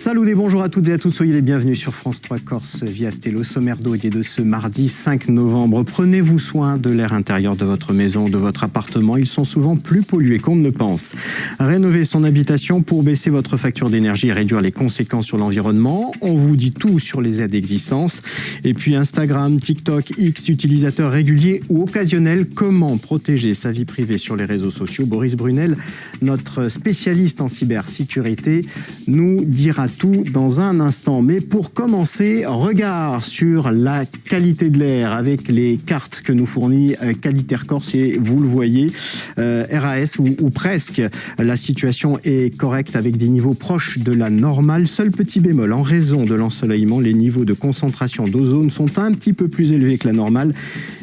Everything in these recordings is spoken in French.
Salut et bonjour à toutes et à tous, soyez les bienvenus sur France 3 Corse via Stello, sommaire d'audier de ce mardi 5 novembre. Prenez-vous soin de l'air intérieur de votre maison, de votre appartement, ils sont souvent plus pollués qu'on ne le pense. Rénover son habitation pour baisser votre facture d'énergie et réduire les conséquences sur l'environnement. On vous dit tout sur les aides existence. Et puis Instagram, TikTok, X, utilisateurs réguliers ou occasionnels, comment protéger sa vie privée sur les réseaux sociaux. Boris Brunel, notre spécialiste en cybersécurité, nous dira tout dans un instant. Mais pour commencer, regard sur la qualité de l'air avec les cartes que nous fournit Qualitaire Corse et vous le voyez, RAS ou presque, la situation est correcte avec des niveaux proches de la normale. Seul petit bémol, en raison de l'ensoleillement, les niveaux de concentration d'ozone sont un petit peu plus élevés que la normale,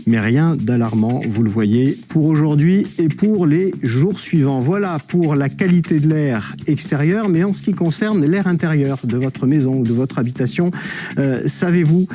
mais rien d'alarmant, vous le voyez, pour aujourd'hui et pour les jours suivants. Voilà pour la qualité de l'air extérieur, mais en ce qui concerne l'air intérieur de votre maison ou de votre habitation, savez-vous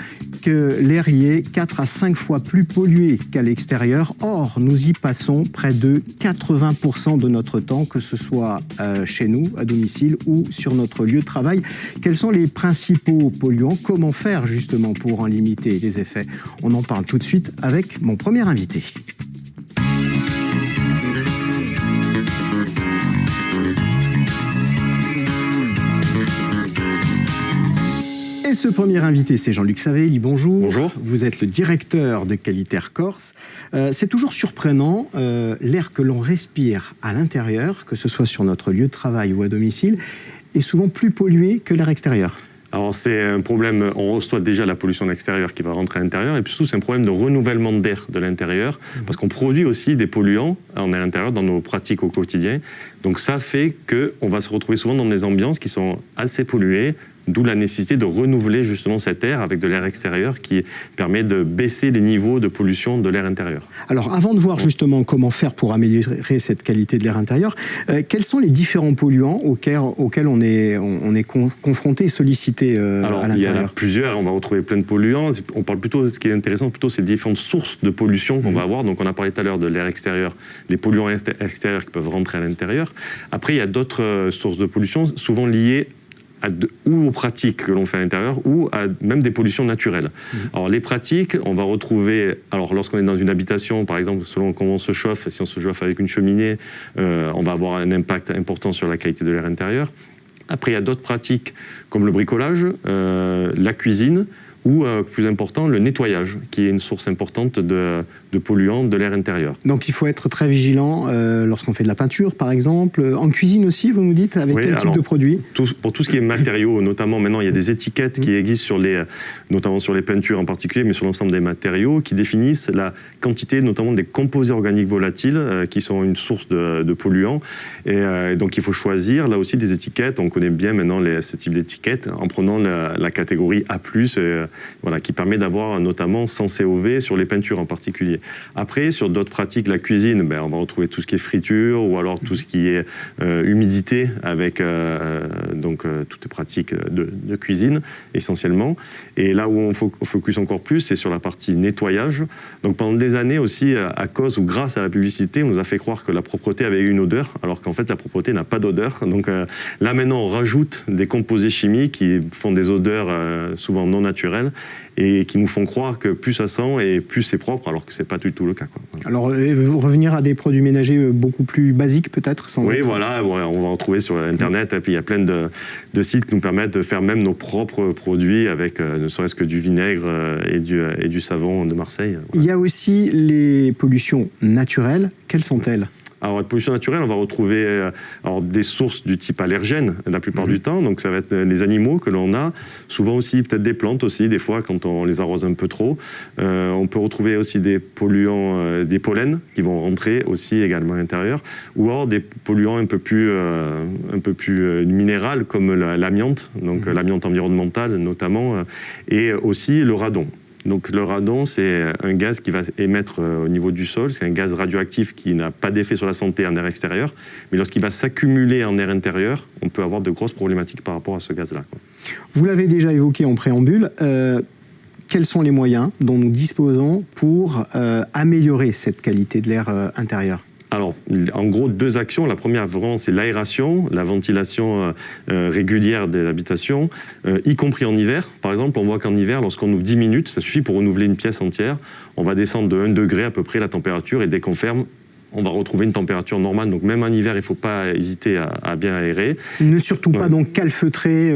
que l'air y est 4 à 5 fois plus pollué qu'à l'extérieur? Or, nous y passons près de 80% de notre temps, que ce soit chez nous, à domicile ou sur notre lieu de travail. Quels sont les principaux polluants? Comment faire justement pour en limiter les effets? On en parle tout de suite avec mon premier invité. Et ce premier invité, c'est Jean-Luc Savelli. Bonjour. Bonjour. Vous êtes le directeur de Qualitaire Corse. C'est toujours surprenant, l'air que l'on respire à l'intérieur, que ce soit sur notre lieu de travail ou à domicile, est souvent plus pollué que l'air extérieur. Alors c'est un problème, on reçoit déjà la pollution de l'extérieur qui va rentrer à l'intérieur, et puis surtout c'est un problème de renouvellement d'air de l'intérieur, parce qu'on produit aussi des polluants en air intérieur dans nos pratiques au quotidien. Donc ça fait qu'on va se retrouver souvent dans des ambiances qui sont assez polluées, d'où la nécessité de renouveler justement cet air avec de l'air extérieur qui permet de baisser les niveaux de pollution de l'air intérieur. Alors avant de voir justement comment faire pour améliorer cette qualité de l'air intérieur, quels sont les différents polluants auxquels on est confronté et sollicité Alors, à l'intérieur? Il y en a plusieurs, on va retrouver plein de polluants. On parle plutôt, ce qui est intéressant, plutôt c'est différentes sources de pollution qu'on va avoir. Donc on a parlé tout à l'heure de l'air extérieur, les polluants extérieurs qui peuvent rentrer à l'intérieur. Après, il y a d'autres sources de pollution, souvent liées ou aux pratiques que l'on fait à l'intérieur, ou à même des pollutions naturelles. Alors les pratiques, on va retrouver, alors lorsqu'on est dans une habitation, par exemple, selon comment on se chauffe, si on se chauffe avec une cheminée, on va avoir un impact important sur la qualité de l'air intérieur. Après, il y a d'autres pratiques comme le bricolage, la cuisine, ou, plus important, le nettoyage, qui est une source importante de polluants de l'air intérieur. Donc il faut être très vigilant lorsqu'on fait de la peinture, par exemple. En cuisine aussi, vous nous dites, avec quel type de produit? Pour tout ce qui est matériaux, notamment maintenant, il y a des étiquettes qui existent, notamment sur les peintures en particulier, mais sur l'ensemble des matériaux, qui définissent la quantité, notamment des composés organiques volatiles, qui sont une source de polluants. Et donc il faut choisir, là aussi, des étiquettes. On connaît bien maintenant ce type d'étiquettes, en prenant la catégorie A+, voilà, qui permet d'avoir notamment 100 COV sur les peintures en particulier. Après, sur d'autres pratiques, la cuisine, on va retrouver tout ce qui est friture, ou alors tout ce qui est humidité, avec toutes les pratiques de cuisine, essentiellement. Et là où on focus encore plus, c'est sur la partie nettoyage. Donc pendant des années aussi, à cause ou grâce à la publicité, on nous a fait croire que la propreté avait une odeur, alors qu'en fait la propreté n'a pas d'odeur. Donc là maintenant, on rajoute des composés chimiques qui font des odeurs souvent non naturelles, et qui nous font croire que plus ça sent et plus c'est propre, alors que c'est pas du tout le cas, quoi. Alors, revenir à des produits ménagers beaucoup plus basiques, peut-être, Oui, voilà, on va en trouver sur Internet, et puis il y a plein de sites qui nous permettent de faire même nos propres produits avec ne serait-ce que du vinaigre et du savon de Marseille. Voilà. Il y a aussi les pollutions naturelles. Quelles sont-elles ? Alors, la pollution naturelle, on va retrouver des sources du type allergène la plupart du temps. Donc, ça va être les animaux que l'on a. Souvent aussi, peut-être des plantes aussi, des fois, quand on les arrose un peu trop. On peut retrouver aussi des polluants, des pollens qui vont rentrer aussi également à l'intérieur. Ou alors des polluants un peu plus minéral, comme l'amiante, donc l'amiante environnementale notamment, et aussi le radon. Donc le radon, c'est un gaz qui va émettre au niveau du sol, c'est un gaz radioactif qui n'a pas d'effet sur la santé en air extérieur, mais lorsqu'il va s'accumuler en air intérieur, on peut avoir de grosses problématiques par rapport à ce gaz-là. Vous l'avez déjà évoqué en préambule, quels sont les moyens dont nous disposons pour améliorer cette qualité de l'air intérieur ? Alors, en gros, 2 actions. La première, vraiment, c'est l'aération, la ventilation régulière des habitations, y compris en hiver. Par exemple, on voit qu'en hiver, lorsqu'on ouvre 10 minutes, ça suffit pour renouveler une pièce entière. On va descendre de 1 degré à peu près la température, et dès qu'on ferme, on va retrouver une température normale. Donc même en hiver, il ne faut pas hésiter à bien aérer. Ne surtout pas donc calfeutrer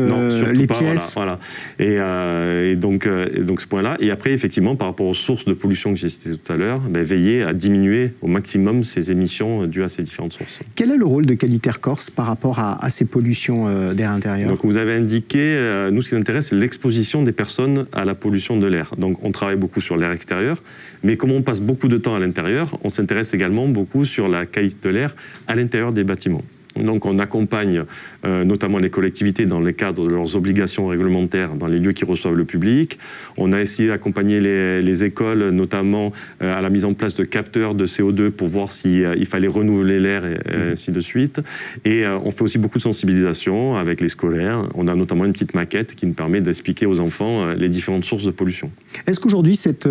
les pièces. Voilà. Et donc ce point-là. Et après, effectivement, par rapport aux sources de pollution que j'ai citées tout à l'heure, veiller à diminuer au maximum ces émissions dues à ces différentes sources. Quel est le rôle de Qualitaire Corse par rapport à ces pollutions d'air intérieur? Donc vous avez indiqué, nous ce qui nous intéresse, c'est l'exposition des personnes à la pollution de l'air. Donc on travaille beaucoup sur l'air extérieur, mais comme on passe beaucoup de temps à l'intérieur, on s'intéresse également beaucoup sur la qualité de l'air à l'intérieur des bâtiments. Donc on accompagne notamment les collectivités dans le cadre de leurs obligations réglementaires dans les lieux qui reçoivent le public. On a essayé d'accompagner les écoles, notamment à la mise en place de capteurs de CO2 pour voir s'il fallait renouveler l'air et ainsi de suite. Et on fait aussi beaucoup de sensibilisation avec les scolaires. On a notamment une petite maquette qui nous permet d'expliquer aux enfants les différentes sources de pollution. Est-ce qu'aujourd'hui cette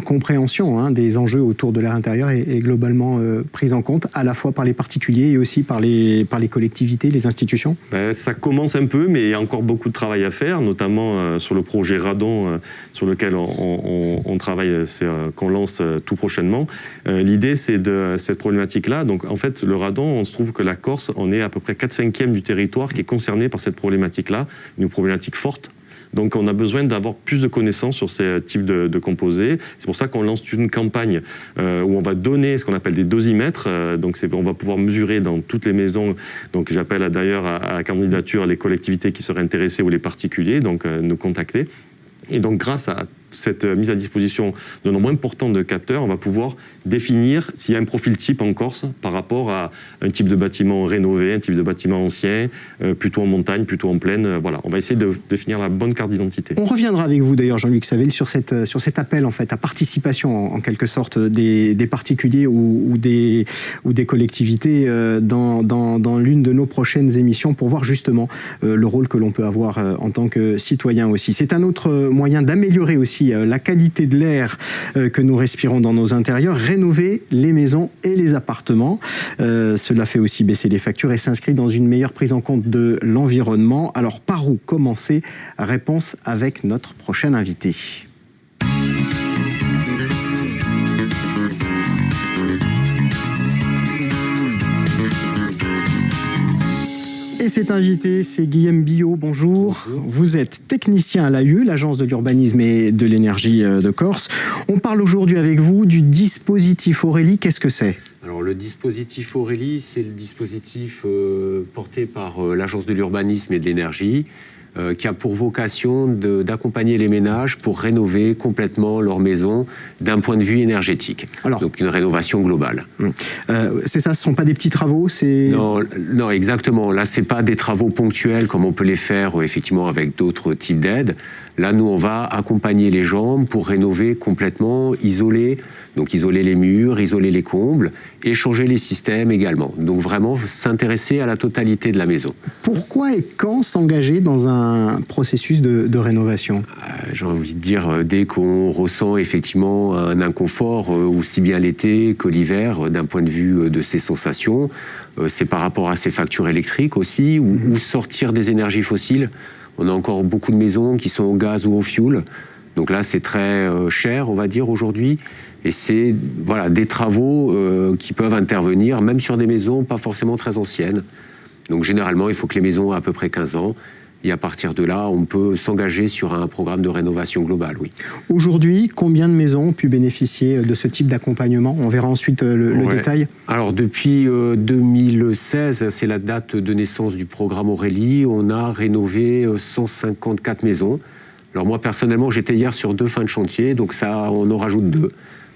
compréhension des enjeux autour de l'air intérieur est globalement prise en compte à la fois par les particuliers et aussi par les collectivités, les institutions? Ça commence un peu, mais il y a encore beaucoup de travail à faire, notamment sur le projet Radon, sur lequel on travaille, qu'on lance tout prochainement. L'idée, c'est de cette problématique-là. Donc, en fait, le radon, on se trouve que la Corse, on est à peu près 4/5 du territoire qui est concerné par cette problématique-là, une problématique forte. Donc on a besoin d'avoir plus de connaissances sur ces types de composés. C'est pour ça qu'on lance une campagne où on va donner ce qu'on appelle des dosimètres. Donc on va pouvoir mesurer dans toutes les maisons. Donc j'appelle d'ailleurs à la candidature les collectivités qui seraient intéressées ou les particuliers, donc nous contacter. Et donc grâce à cette mise à disposition de nombre important de capteurs, on va pouvoir définir s'il y a un profil type en Corse par rapport à un type de bâtiment rénové, un type de bâtiment ancien, plutôt en montagne, plutôt en plaine. Voilà, on va essayer de définir la bonne carte d'identité. On reviendra avec vous d'ailleurs, Jean-Luc Savelle, sur cet appel en fait à participation en quelque sorte des particuliers ou des collectivités dans l'une de nos prochaines émissions pour voir justement le rôle que l'on peut avoir en tant que citoyen aussi. C'est un autre moyen d'améliorer aussi la qualité de l'air que nous respirons dans nos intérieurs, rénover les maisons et les appartements. Cela fait aussi baisser les factures et s'inscrit dans une meilleure prise en compte de l'environnement. Alors par où commencer? Réponse avec notre prochain invité. Et cet invité, c'est Guillaume Billot. Bonjour. Vous êtes technicien à l'AUE, l'Agence de l'urbanisme et de l'énergie de Corse. On parle aujourd'hui avec vous du dispositif Aurélie. Qu'est-ce que c'est? Alors le dispositif Aurélie, c'est le dispositif porté par l'Agence de l'urbanisme et de l'énergie qui a pour vocation d'accompagner les ménages pour rénover complètement leur maison d'un point de vue énergétique. Alors, donc une rénovation globale. C'est ça, ce ne sont pas des petits travaux? Non, exactement. Là, ce n'est pas des travaux ponctuels comme on peut les faire effectivement avec d'autres types d'aides. Là, nous, on va accompagner les gens pour rénover complètement, isoler les murs, isoler les combles et changer les systèmes également. Donc vraiment s'intéresser à la totalité de la maison. Pourquoi et quand s'engager dans un processus de rénovation? J'ai envie de dire, dès qu'on ressent effectivement un inconfort, aussi bien l'été que l'hiver, d'un point de vue de ses sensations, c'est par rapport à ses factures électriques aussi, ou sortir des énergies fossiles. On a encore beaucoup de maisons qui sont au gaz ou au fioul. Donc là, c'est très cher, on va dire, aujourd'hui. Et c'est des travaux qui peuvent intervenir, même sur des maisons pas forcément très anciennes. Donc généralement, il faut que les maisons aient à peu près 15 ans. Et à partir de là, on peut s'engager sur un programme de rénovation globale, oui. Aujourd'hui, combien de maisons ont pu bénéficier de ce type d'accompagnement? On verra ensuite le détail. Alors depuis 2016, c'est la date de naissance du programme Aurélie, on a rénové 154 maisons. Alors moi, personnellement, j'étais hier sur 2 fins de chantier, donc ça, on en rajoute 2.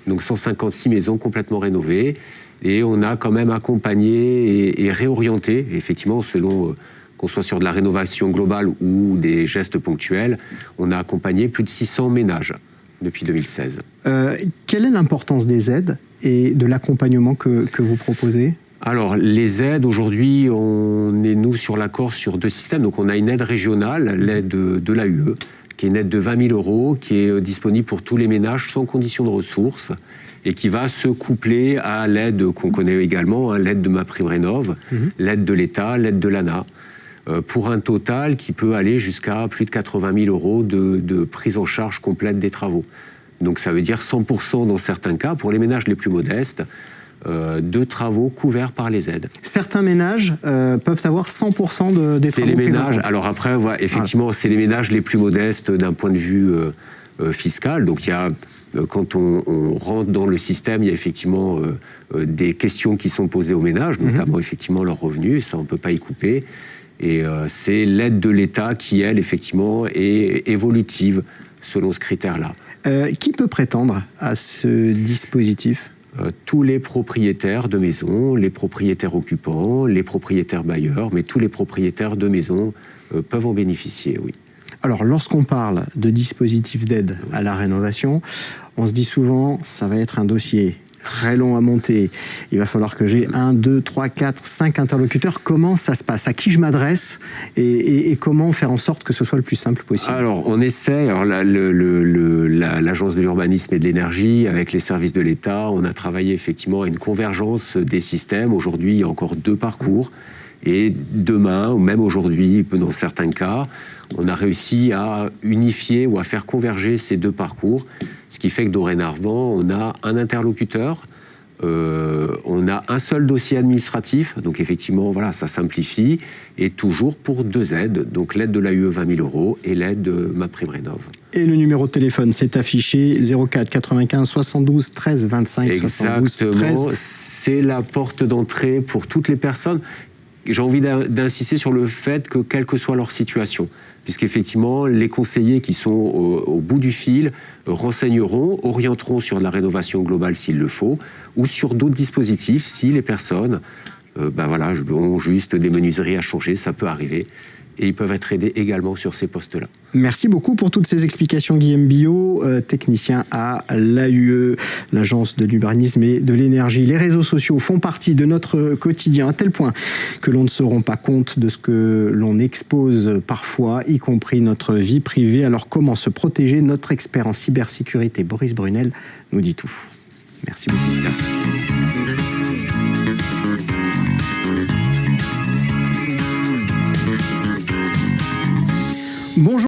Donc 156 maisons complètement rénovées. Et on a quand même accompagné et réorienté, effectivement, selon qu'on soit sur de la rénovation globale ou des gestes ponctuels, on a accompagné plus de 600 ménages depuis 2016. Quelle est l'importance des aides et de l'accompagnement que vous proposez? Alors, les aides, aujourd'hui, on est, nous, sur la Corse, sur 2 systèmes. Donc, on a une aide régionale, l'aide de l'AUE, qui qui est une aide de 20 000 € qui est disponible pour tous les ménages sans condition de ressources et qui va se coupler à l'aide qu'on connaît également, hein, l'aide de MaPrimeRénov', l'aide de l'État, l'aide de l'ANA, pour un total qui peut aller jusqu'à plus de 80 000 € de prise en charge complète des travaux. Donc ça veut dire 100% dans certains cas, pour les ménages les plus modestes, de travaux couverts par les aides. Certains ménages peuvent avoir 100% des travaux. C'est les ménages, alors après, voilà, effectivement, c'est les ménages les plus modestes d'un point de vue fiscal. Donc il y a, quand on rentre dans le système, il y a effectivement des questions qui sont posées aux ménages, notamment effectivement leurs revenus, ça on ne peut pas y couper. Et c'est l'aide de l'État qui, elle, effectivement, est évolutive selon ce critère-là. Qui peut prétendre à ce dispositif ? Tous les propriétaires de maisons, les propriétaires occupants, les propriétaires bailleurs, mais tous les propriétaires de maisons peuvent en bénéficier, oui. Alors, lorsqu'on parle de dispositif d'aide à la rénovation, on se dit souvent, ça va être un dossier très long à monter. Il va falloir que j'ai 1, 2, 3, 4, 5 interlocuteurs. Comment ça se passe ? À qui je m'adresse et comment faire en sorte que ce soit le plus simple possible ? Alors, on essaie, alors l'Agence de l'urbanisme et de l'énergie, avec les services de l'État, on a travaillé effectivement à une convergence des systèmes. Aujourd'hui, il y a encore 2 parcours. Et demain, ou même aujourd'hui, dans certains cas, on a réussi à unifier ou à faire converger ces 2 parcours. Ce qui fait que dorénavant, on a un interlocuteur, on a un seul dossier administratif, donc effectivement, voilà, ça simplifie, et toujours pour 2 aides, donc l'aide de l'AUE 20 000 € et l'aide de MaPrimeRénov'. Et le numéro de téléphone, c'est affiché 04 95 72 13 25 72 13. Exactement, c'est la porte d'entrée pour toutes les personnes. J'ai envie d'insister sur le fait que, quelle que soit leur situation, puisqu'effectivement, les conseillers qui sont au bout du fil renseigneront, orienteront sur de la rénovation globale s'il le faut, ou sur d'autres dispositifs si les personnes ont juste des menuiseries à changer, ça peut arriver. Et ils peuvent être aidés également sur ces postes-là. Merci beaucoup pour toutes ces explications, Guillaume Billot, technicien à l'AUE, l'Agence de l'urbanisme et de l'énergie. Les réseaux sociaux font partie de notre quotidien à tel point que l'on ne se rend pas compte de ce que l'on expose parfois, y compris notre vie privée. Alors comment se protéger ? Notre expert en cybersécurité, Boris Brunel, nous dit tout. Merci beaucoup. Merci. Bonjour.